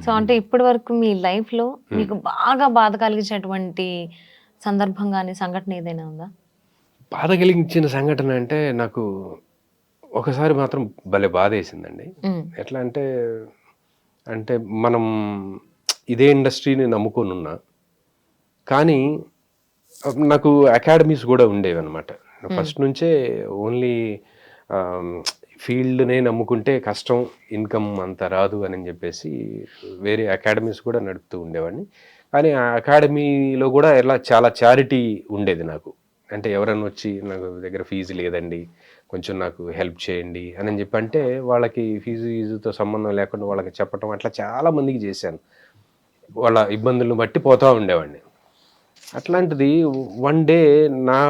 So అంటే ఇప్పటి వరకు మీ లైఫ్‌లో మీకు బాగా బాధ కలిగించినటువంటి సందర్భం గాని, సంఘటన ఏదైనా ఉందా? బాధ కలిగించిన సంఘటన అంటే నాకు ఒకసారి మాత్రం భలే బాధేసిందండి. హ్మ్. ఎట్లా అంటే, అంటే మనం ఇదే ఇండస్ట్రీని నమ్ముకొనున్నా. కానీ నాకు అకాడమీస్ గూడా ఉండేవన్నమాట. హ్మ్. ఫస్ట్ నుంచే ఓన్లీ ఆహ్, ఫీల్డ్‌నే నమ్ముకుంటే కష్టం, ఇన్‌కమ్ అంత రాదు అని జెప్పేసి వేరే అకాడమీస్ కూడా నడుపుతూ ఉండేవాడిని. కానీ ఆ అకాడమీలో గూడా చాలా చారిటీ ఉండేది నాకు. అంటే ఎవరన్నా వచ్చి నాకు దగ్గర ఫీజు లేదండి, కొంచెం నాకు హెల్ప్ చేయండి అని జెప్పంటే వాళ్ళకి ఫీజుతో సంబంధం లేకుండా వాళ్ళకి చెప్పటం అట్లా చాలా మందికి జేశాను. వాళ్ళ ఇబ్బందులను బట్టి పోతా ఉండేవాడిని. అట్లాంటిది వన్ డే నా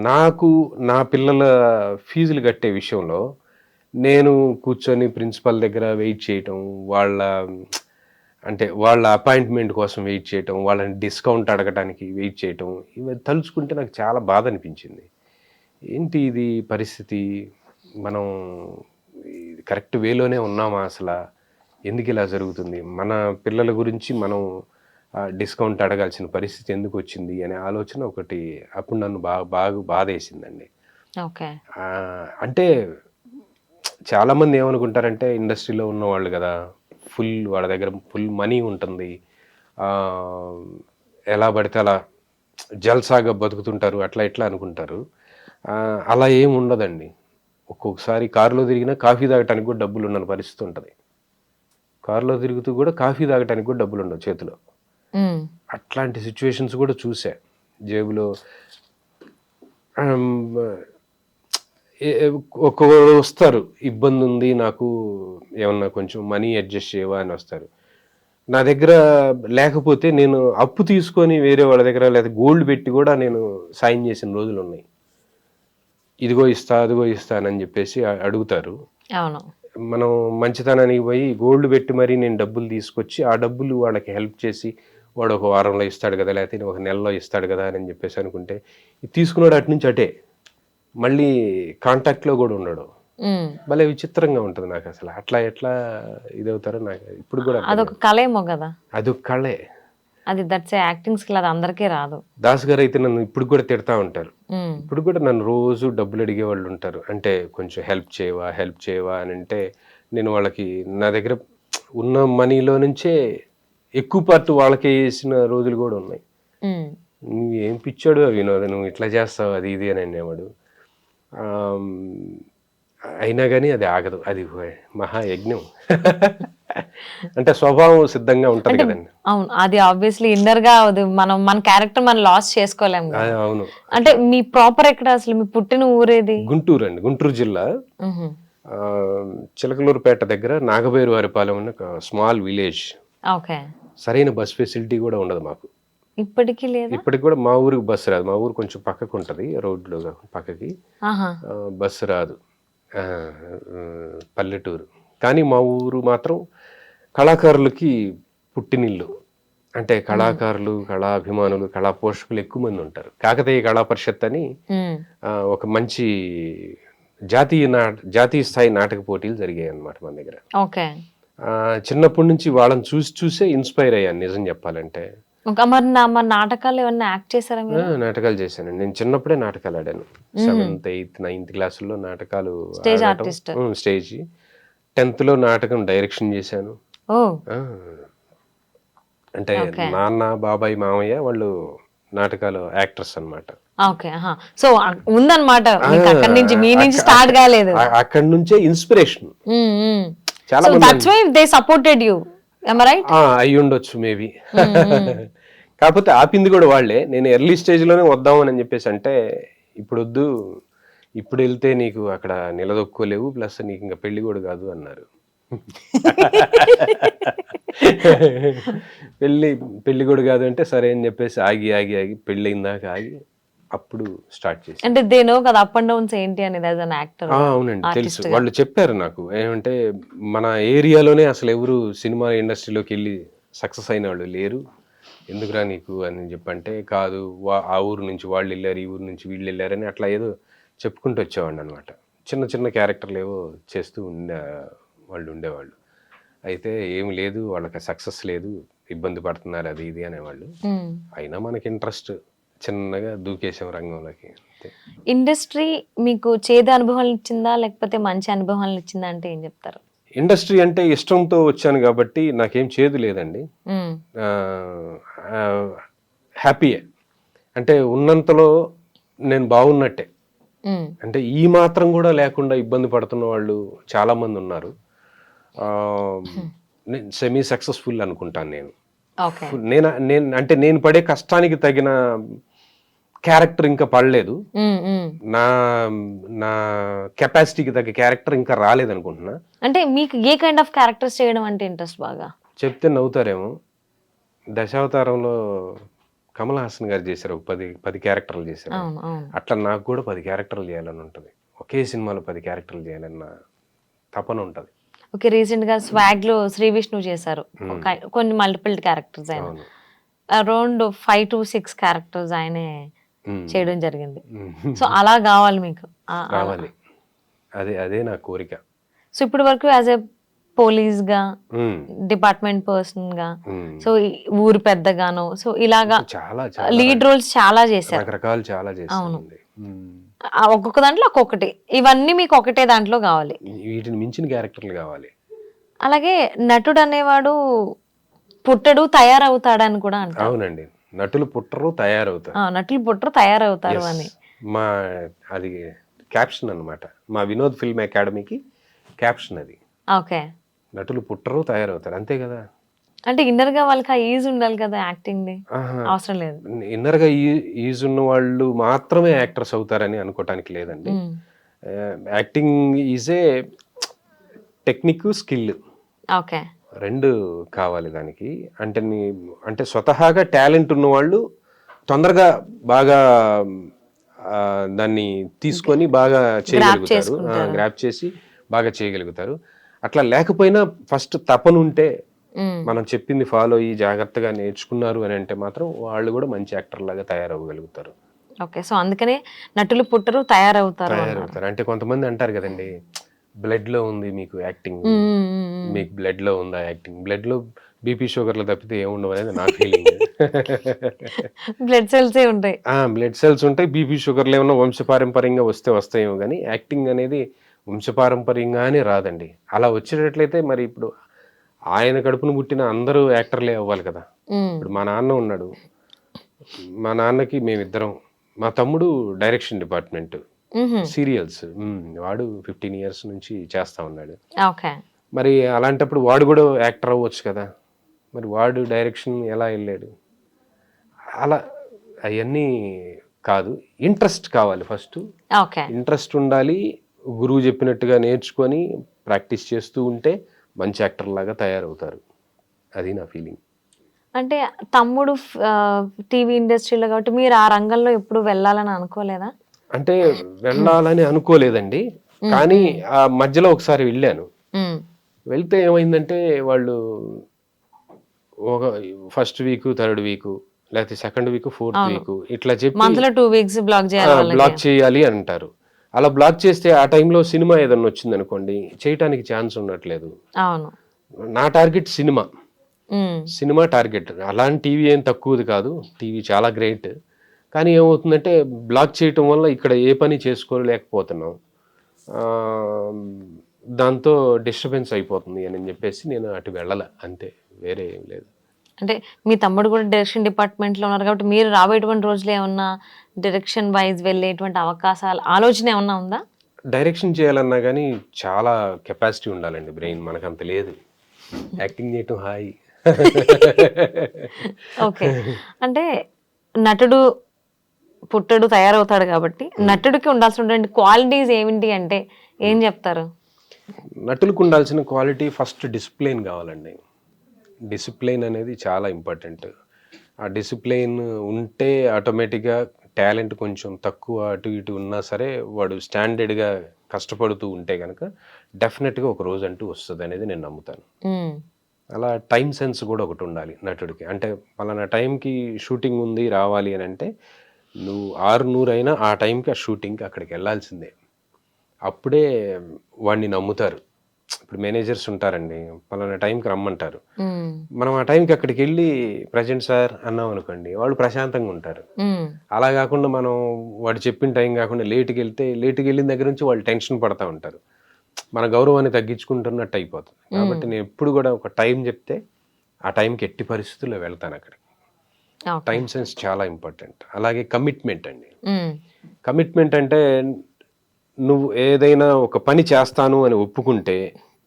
నాకు నా పిల్లల ఫీజులు కట్టే విషయంలో నేను కూర్చొని ప్రిన్సిపల్ దగ్గర వెయిట్ చేయటం, వాళ్ళ అంటే వాళ్ళ అపాయింట్మెంట్ కోసం వెయిట్ చేయటం, వాళ్ళని డిస్కౌంట్ అడగటానికి వెయిట్ చేయటం, ఇవి తలుచుకుంటే నాకు చాలా బాధ అనిపించింది. ఏంటి ఇది పరిస్థితి? మనం కరెక్ట్ వేలోనే ఉన్నామా అసలా? ఎందుకు ఇలా జరుగుతుంది? మన పిల్లల గురించి మనం డిస్కౌంట్ అడగాల్సిన పరిస్థితి ఎందుకు వచ్చింది అనే ఆలోచన ఒకటి అప్పుడు నన్ను బాగా బాధేసిందండి. ఓకే. అంటే చాలామంది ఏమనుకుంటారంటే ఇండస్ట్రీలో ఉన్నవాళ్ళు కదా, వాళ్ళ దగ్గర ఫుల్ మనీ ఉంటుంది, ఎలా పడితే అలా జల్సాగా బతుకుతుంటారు, అట్లా ఇట్లా అనుకుంటారు. అలా ఏమి ఉండదండి. ఒక్కొక్కసారి కారులో తిరిగినా కాఫీ తాగటానికి కూడా డబ్బులు ఉన్న పరిస్థితి ఉంటుంది. కారులో తిరుగుతూ కూడా కాఫీ తాగటానికి కూడా డబ్బులు ఉండవు చేతిలో. అట్లాంటి సిచ్యువేషన్స్ కూడా చూసా. జేబులో ఒక్కొక్కరు వస్తారు, ఇబ్బంది ఉంది నాకు, ఏమన్నా కొంచెం మనీ అడ్జస్ట్ చేయవా అని వస్తారు. నా దగ్గర లేకపోతే నేను అప్పు తీసుకొని వేరే వాళ్ళ దగ్గర లేదా గోల్డ్ పెట్టి కూడా నేను సాయం చేసిన రోజులు ఉన్నాయి. ఇదిగో ఇస్తా, అదిగో ఇస్తానని చెప్పేసి అడుగుతారు. అవును. మనం మంచితనానికి పోయి గోల్డ్ పెట్టి మరీ నేను డబ్బులు తీసుకొచ్చి ఆ డబ్బులు వాళ్ళకి హెల్ప్ చేసి, వాడు ఒక వారంలో ఇస్తాడు కదా, లేకపోతే ఒక నెలలో ఇస్తాడు కదా అని చెప్పేసి అనుకుంటే, తీసుకున్నాడు అటు నుంచి అటే, మళ్ళీ కాంటాక్ట్లో కూడా ఉండడు. భలే విచిత్రంగా ఉంటుంది నాకు అసలు. అట్లా ఎట్లా ఇదవుతారో నాకు ఇప్పుడు కూడా అదొక కళేమో కదా. అదొక కళే. అది దట్స్ యాక్టింగ్ స్కిల్, అది అందరికీ రాదు. దాస్ గారు అయితే నన్ను ఇప్పుడు కూడా తిడతా ఉంటారు. ఇప్పుడు కూడా నన్ను రోజు డబ్బులు అడిగే వాళ్ళు ఉంటారు. అంటే కొంచెం హెల్ప్ చేయవా అని అంటే, నేను వాళ్ళకి నా దగ్గర ఉన్న మనీలో నుంచే ఎక్కువ పార్ట్ వాళ్ళకే వేసిన రోజులు కూడా ఉన్నాయి. నువ్వు ఏం పిచ్చాడు వినోద్, నువ్వు ఇట్లా చేస్తావు అది ఇది అని అనేవాడు. అయినా కానీ అది ఆగదు, అది మహాయజ్ఞం. అంటే స్వభావం సిద్ధంగా ఉంటది కదండి. అవును, అది ఆబ్వియస్లీ ఇన్నర్ గా మన క్యారెక్టర్ మనం లాస్ చేసుకోలేము. అవును. అంటే మీ ప్రాపర్ ఎక్కడ, అసలు మీ పుట్టిన ఊరేది? గుంటూరు అండి, గుంటూరు జిల్లా చిలకలూరుపేట దగ్గర నాగభైరవారిపాలెం అనే ఒక స్మాల్ విలేజ్. ఓకే. సరైన బస్ ఫెసిలిటీ కూడా ఉండదు మాకు. ఇప్పటికీ లేదా? ఇప్పటికి కూడా మా ఊరికి బస్సు రాదు. మా ఊరు కొంచెం పక్కకు ఉంటుంది, రోడ్లో పక్కకి బస్సు రాదు. పల్లెటూరు. కానీ మా ఊరు మాత్రం కళాకారులకి పుట్టినిల్లు. అంటే కళాకారులు, కళాభిమానులు, కళా పోషకులు ఎక్కువ మంది ఉంటారు. కాకతీయ కళా పరిషత్ అని ఒక మంచి జాతీయ స్థాయి నాటక పోటీలు జరిగాయి అన్నమాట మన దగ్గర. ఓకే. చిన్నప్పటి నుంచి వాళ్ళని చూసే ఇన్స్పైర్ అయ్యాను నిజం చెప్పాలంటే. మరి నాటకాలు ఏమన్నా యాక్ట్ చేశారా మీరు? నాటకాలు చేశానండి. నేను చిన్నప్పుడే నాటకాలు ఆడాను. 7th, 8th, 9th క్లాసుల్లో నాటకాలు, స్టేజ్ ఆర్టిస్ట్. స్టేజ్. 10th లో నాటకం డైరెక్షన్ చేశాను. అంటే నాన్న, బాబాయ్, మామయ్య వాళ్ళు నాటకాలు యాక్టర్స్ అన్నమాట. ఓకే. సో ఉందన్నమాట అక్కడి నుంచి, మీ నుంచి స్టార్ట్ కాలేదు. అక్కడి నుంచే ఇన్స్పిరేషన్. చాలా that's why they supported you. అయి ఉండొచ్చు మేబీ. కాకపోతే ఆపింది కూడా వాళ్ళే. నేను ఎర్లీ స్టేజ్లోనే వద్దామని చెప్పేసి అంటే, ఇప్పుడు వద్దు, ఇప్పుడు వెళ్తే నీకు అక్కడ నిలదొక్కోలేవు, ప్లస్ నీకు ఇంకా పెళ్లి కూడా కాదు అన్నారు. పెళ్లి కూడా కాదు అంటే సరే అని చెప్పేసి ఆగి పెళ్లి అయిందాక ఆగి అప్పుడు స్టార్ట్ చేసి. అంటే దే నో కదా అప్ అండ్ డౌన్స్ ఏంటి అనేది యాజ్ అన్ యాక్టర్. అవునండి, తెలుసు. వాళ్ళు చెప్పారు నాకు, ఏమంటే మన ఏరియాలోనే అసలు ఎవరు సినిమా ఇండస్ట్రీలోకి వెళ్ళి సక్సెస్ అయిన వాళ్ళు లేరు, ఎందుకురా నీకు అని చెప్పంటే, కాదు ఆ ఊరు నుంచి వాళ్ళు వెళ్ళారు, ఈ ఊరు నుంచి వీళ్ళు వెళ్ళారని అట్లా ఏదో చెప్పుకుంటూ వచ్చేవాడిని అనమాట. చిన్న క్యారెక్టర్లు ఏవో చేస్తూ వాళ్ళు ఉండేవాళ్ళు. అయితే ఏం లేదు, వాళ్ళకి సక్సెస్ లేదు, ఇబ్బంది పడుతున్నారు అది ఇది అనేవాళ్ళు. అయినా మనకి ఇంట్రెస్ట్, చిన్నగా దూకేసాం రంగంలోకి అంతే. ఇండస్ట్రీ మీకు చేదు అనుభవాలు ఇచ్చిందా లేకపోతే మంచి అనుభవాలు ఇచ్చిందా అంటే ఏం చెప్తారు? ఇండస్ట్రీ అంటే ఇష్టంతో వచ్చాను కాబట్టి నాకేం చేదు లేదండి. హ్యాపీయే, అంటే ఉన్నంతలో నేను బాగున్నట్టే. అంటే ఈ మాత్రం కూడా లేకుండా ఇబ్బంది పడుతున్న వాళ్ళు చాలా మంది ఉన్నారు. సెమీ సక్సెస్ఫుల్ అనుకుంటాను నేను. నేను నేను పడే కష్టానికి తగిన క్యారెక్టర్ ఇంకా పడలేదు, నా నా కెపాసిటీకి తగ్గ క్యారెక్టర్ ఇంకా రాలేదు అనుకుంటున్నా. అంటే మీకు ఏ కైండ్ ఆఫ్ క్యారెక్టర్స్ చేయడం అంటే ఇంట్రెస్ట్ బాగా? చెప్తే నవ్వుతారేమో, దశావతారంలో కమల్ హాసన్ గారు చేశారు, 10 క్యారెక్టర్లు చేశారు. అట్లా నాకు కూడా 10 క్యారెక్టర్లు చేయాలని ఉంటుంది, ఒకే సినిమాలో 10 క్యారెక్టర్లు చేయాలన్న తపన ఉంటుంది. ఓకే, రీసెంట్ గా స్వాగ్ లో శ్రీ విష్ణు చేశారు కొన్ని మల్టిపుల్ క్యారెక్టర్స్, ఆయన అరౌండ్ 5 to 6 క్యారెక్టర్స్ ఆయనే చేయడం జరిగింది. సో అలా కావాలి మీకు? కావాలి, అదే నా కోరిక. సో ఇప్పటి వరకు యాజ్ ఎ పోలీస్ గా, డిపార్ట్మెంట్ పర్సన్ గా, సో ఊరు పెద్దగాను, సో ఇలాగా చాలా లీడ్ రోల్స్ చాలా చేశారు, రకరకాలు చాలా చేశారు. అవును, ఒక్కొక్క దాంట్లో ఒక్కొక్కటి. ఇవన్నీ మీకు ఒకటే దాంట్లో కావాలి, వీటిని మించిన క్యారెక్టర్లు కావాలి. అలాగే నటుడు అనేవాడు పుట్టడు తయారవుతాడని కూడా అంటారు. అవునండి, నటులు పుట్టరు తయారవుతారు, నటులు పుట్టరు తయారవుతారు అని మా అది క్యాప్షన్ అన్నమాట, మా వినోద్ ఫిల్మ్ అకాడమీకి క్యాప్షన్ అది. ఓకే, నటులు పుట్టరు తయారవుతారు, అంతే కదా. అంటే ఇన్నర్ గా వాళ్ళకి ఆ ఈజ్ ఉండాలి కదా యాక్టింగ్ ది, అవసరం లేదు. ఇన్నర్ గా ఈజ్ ఉన్న వాళ్ళు మాత్రమే యాక్టర్స్ అవుతారని అనుకోవటానికి లేదండి. Acting is a technique, skill, okay, రెండు కావాలి దానికి. అంటే స్వతహాగా టాలెంట్ ఉన్న వాళ్ళు తొందరగా బాగా దాన్ని తీసుకొని బాగా చేయగలుగుతారు, గ్రాప్ చేసి బాగా చేయగలుగుతారు. అట్లా లేకపోయినా ఫస్ట్ తపనుంటే, మనం చెప్పింది ఫాలో అయ్యి జాగ్రత్తగా నేర్చుకున్నారు అని అంటే మాత్రం వాళ్ళు కూడా మంచి యాక్టర్ లాగా తయారవ్వగలుగుతారు. ఓకే, సో అందుకనే నటులు పుట్టరు తయారవుతారు. అంటే కొంతమంది అంటారు కదండి, బ్లడ్ లో ఉంది మీకు యాక్టింగ్, మీకు బ్లడ్ లో ఉందా యాక్టింగ్? బ్లడ్ లో బీపీ షుగర్లు తప్పితే ఏముండవు అనేది నా ఫీలింగ్. బ్లడ్ సెల్స్ ఉంటాయి, బ్లడ్ సెల్స్ ఉంటాయి, బీపీ షుగర్లు ఏమన్నా వంశపారంపర్యంగా వస్తాయేమో కానీ యాక్టింగ్ అనేది వంశపారంపర్యంగానే రాదండి. అలా వచ్చేటట్లయితే మరి ఇప్పుడు ఆయన కడుపును పుట్టిన అందరూ యాక్టర్లే అవ్వాలి కదా. ఇప్పుడు మా నాన్న ఉన్నాడు, మా నాన్నకి మేమిద్దరం, మా తమ్ముడు డైరెక్షన్ డిపార్ట్మెంట్, సీరియల్స్, వాడు 15 years నుంచి చేస్తా ఉన్నాడు. మరి అలాంటప్పుడు వాడు కూడా యాక్టర్ అవ్వచ్చు కదా, మరి వాడు డైరెక్షన్ ఎలా వెళ్ళాడు? అలా అవన్నీ కాదు, ఇంట్రెస్ట్ కావాలి ఫస్ట్. ఇంట్రెస్ట్ ఉండాలి, గురువు చెప్పినట్టుగా నేర్చుకొని ప్రాక్టీస్ చేస్తూ ఉంటే మంచి యాక్టర్ లాగా తయారవుతారు, అది నా ఫీలింగ్. అంటే తమ్ముడు టీవీ ఇండస్ట్రీలో కాబట్టి మీరు ఆ రంగంలో ఎప్పుడు వెళ్ళాలని అనుకోలేదా? అంటే వెళ్ళాలని అనుకోలేదండి, కానీ ఆ మధ్యలో ఒకసారి వెళ్ళాను. వెళ్తే ఏమైందంటే వాళ్ళు ఒక ఫస్ట్ వీక్, థర్డ్ వీక్, లేకపోతే సెకండ్ వీక్, ఫోర్త్ వీక్ ఇట్లా చెప్పి 2 weeks బ్లాక్ చేయాలి అంటారు. అలా బ్లాక్ చేస్తే ఆ టైంలో సినిమా ఏదన్నా వచ్చింది అనుకోండి, చేయటానికి ఛాన్స్ ఉండట్లేదు. నా టార్గెట్ సినిమా టార్గెట్. అలాంటి టీవీ ఏం తక్కువది కాదు, టీవీ చాలా గ్రేట్. కానీ ఏమవుతుందంటే బ్లాక్ చేయటం వల్ల ఇక్కడ ఏ పని చేసుకోలేకపోతున్నాం, దాంతో డిస్టర్బెన్స్ అయిపోతుంది అని చెప్పేసి నేను అటు వెళ్ళాల, అంతే, వేరే ఏం లేదు. అంటే మీ తమ్ముడు కూడా డైరెక్షన్ డిపార్ట్మెంట్ లో ఉన్నారు కాబట్టి మీరు రాబోయేటువంటి రోజులు ఏమన్నా డైరెక్షన్ వైజ్ వెళ్ళేటువంటి అవకాశాలు, ఆలోచన ఏమన్నా ఉందా? డైరెక్షన్ చేయాలన్నా కానీ చాలా కెపాసిటీ ఉండాలండి, బ్రెయిన్ మనకంత లేదు. యాక్టింగ్ చేయటం హాయ్. ఓకే, అంటే నటుడు పుట్టడు తయారవుతాడు కాబట్టి నటుడికి ఉండాల్సినటువంటి క్వాలిటీస్ ఏమిటి అంటే ఏం చెప్తారు? నటులకు ఉండాల్సిన క్వాలిటీ ఫస్ట్ డిసిప్లిన్ కావాలండి. డిసిప్లిన్ అనేది చాలా ఇంపార్టెంట్. ఆ డిసిప్లిన్ ఉంటే ఆటోమేటిక్గా టాలెంట్ కొంచెం తక్కువ అటు ఇటు ఉన్నా సరే వాడు స్టాండర్డ్గా కష్టపడుతూ ఉంటే కనుక డెఫినెట్గా ఒక రోజు అంటూ వస్తుంది అనేది నేను నమ్ముతాను. అలా టైం సెన్స్ కూడా ఒకటి ఉండాలి నటుడికి. అంటే పలానా టైంకి షూటింగ్ ఉంది రావాలి అని అంటే నువ్వు 600 అయినా ఆ టైంకి ఆ షూటింగ్కి అక్కడికి వెళ్ళాల్సిందే, అప్పుడే వాడిని నమ్ముతారు. ఇప్పుడు మేనేజర్స్ ఉంటారండి, పలానా టైంకి రమ్మంటారు. ఉమ్, మనం ఆ టైంకి అక్కడికి వెళ్ళి ప్రజెంట్ సార్ అన్నాం అనుకోండి, వాళ్ళు ప్రశాంతంగా ఉంటారు. ఉమ్, అలా కాకుండా మనం వాడు చెప్పిన టైం కాకుండా లేట్కి వెళ్ళిన దగ్గర నుంచి వాళ్ళు టెన్షన్ పడతా ఉంటారు. మన గౌరవాన్ని తగ్గించుకుంటున్నట్టు అయిపోతుంది. కాబట్టి నేను ఎప్పుడు కూడా ఒక టైం చెప్తే ఆ టైంకి ఎట్టి పరిస్థితుల్లో వెళ్తాను అక్కడికి. ఓకే. టైం సెన్స్ చాలా ఇంపార్టెంట్. అలాగే కమిట్మెంట్ అండి. ఉమ్, కమిట్మెంట్ అంటే నువ్వు ఏదైనా ఒక పని చేస్తాను అని ఒప్పుకుంటే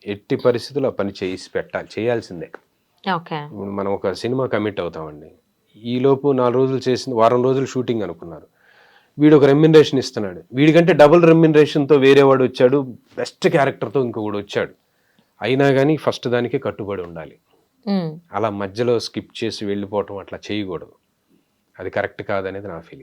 ఎట్టి పరిస్థితుల్లో ఆ పని చేయాల్సిందే. ఓకే. ఇప్పుడు మనం ఒక సినిమా కమిట్ అవుతామండి, ఈలోపు 4 రోజులు చేసింది వారం రోజులు షూటింగ్ అనుకున్నారు, వీడు ఒక రెమ్యునరేషన్ ఇస్తున్నాడు, వీడికంటే డబుల్ రెమ్యునరేషన్తో వేరే వాడు వచ్చాడు, బెస్ట్ క్యారెక్టర్తో ఇంకొకడు వచ్చాడు, అయినా కానీ ఫస్ట్ దానికే కట్టుబడి ఉండాలి. ఉమ్. అలా మధ్యలో స్కిప్ చేసి వెళ్ళిపోవటం అట్లా చేయకూడదు. అది కరెక్ట్ కాదనేది నా ఫీలింగ్.